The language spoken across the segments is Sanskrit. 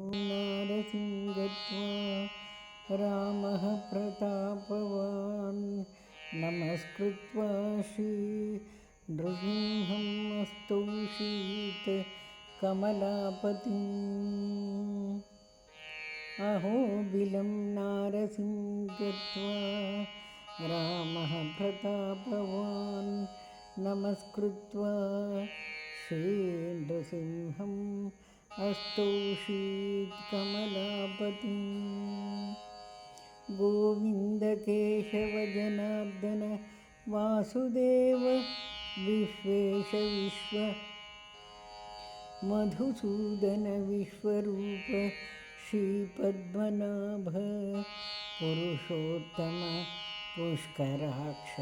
नारसिंहत्वा रामः प्रतापवान् नमस्कृत्वा श्रीनृसिंहम् स्तौषीत् कमलापतिम्। अहोबिलं नारसिंहत्वा रामः प्रतापवान् नमस्कृत्वा श्रीनृसिंहम् स्तौषीत् कमलापतिम्। गोविन्द केशव जनार्दन वासुदेव विश्वेश विश्व मधुसूदन विश्वरूप श्रीपद्मनाभ पुरुषोत्तम पुष्कराक्ष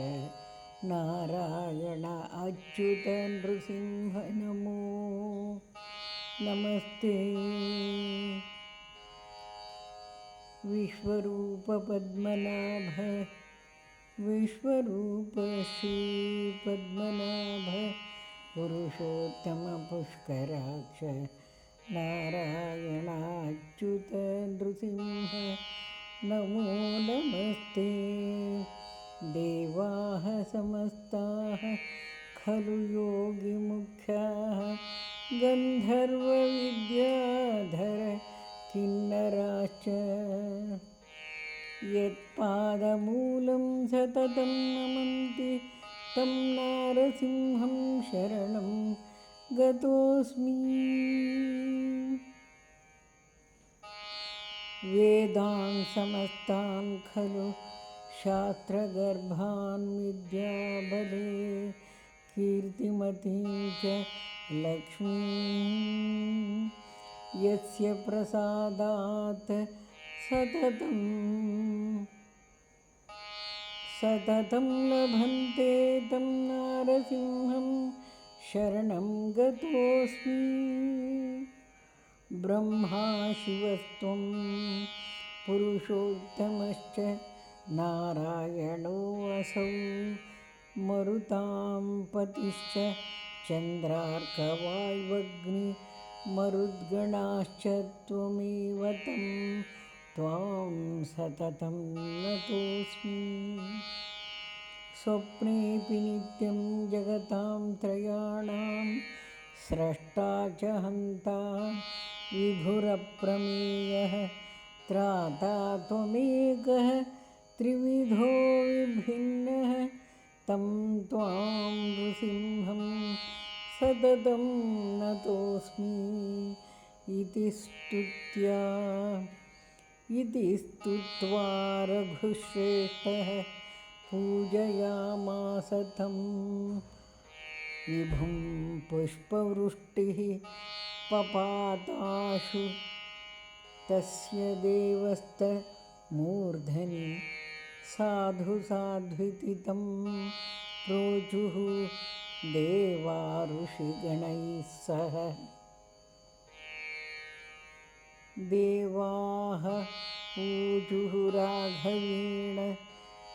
नारायण अच्युत नृसिंह नमो नमस्ते। विश्वरूप पद्मनाभ विश्वरूप श्रीपद्मनाभ पुरुषोत्तम पुष्कराक्ष नारायण अच्युत नृसिंह नमो नमस्ते। देवाः समस्ताः खलु योगिमुख्याः गन्धर्वविद्याधर किन्नराश्च यत्पादमूलं सततं नमन्ति तं नारसिंहं शरणं गतोऽस्मि। वेदान् समस्तान् खलु शास्त्रगर्भान् विद्याबले कीर्तिमतीं च लक्ष्मीं यस्य प्रसादात् सततं लभन्ते तं नारसिंहं शरणं गतोऽस्मि। ब्रह्मा शिवस्त्वं पुरुषोत्तमश्च नारायणोऽसौ मरुतां पतिश्च चन्द्रार्कवायुवग्निमरुद्गणाश्च त्वमेव तं त्वां सततं नतोऽस्मि। स्वप्नेऽपि नित्यं जगतां त्रयाणां स्रष्टा च हन्ता विभुरप्रमेयः त्राता त्वमेकः त्रिविधो विभिन्नः तं त्वां नृसिंहं सततं नतोऽस्मि। इति स्तुत्वा रघुश्रेष्ठः पूजयामास तं विभुं पुष्पवृष्टिः पपाताशु तस्य देवस्तमूर्धनि साधु साध्विति तं प्रोचुः देवा ऋषिगणैः सह। देवाः ऊचुः राघवेण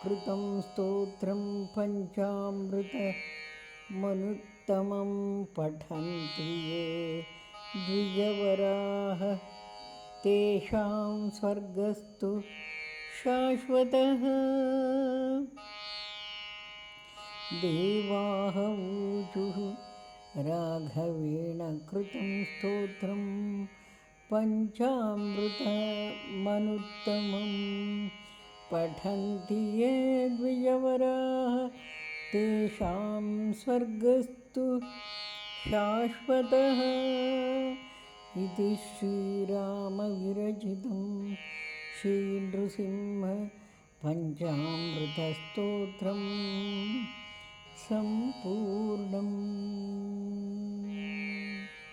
कृतं स्तोत्रं पञ्चामृतमनुत्तमं पठन्ति ये द्विजवराः तेषां स्वर्गस्तु शाश्वतः। देवाः ऊचुः राघवेण कृतं स्तोत्रं पञ्चामृतमनुत्तमं पठन्ति ये द्विजवराः तेषां स्वर्गस्तु शाश्वतः। इति श्रीरामविरचितं श्रीनृसिंह पञ्चामृतस्तोत्रं सम्पूर्णम्।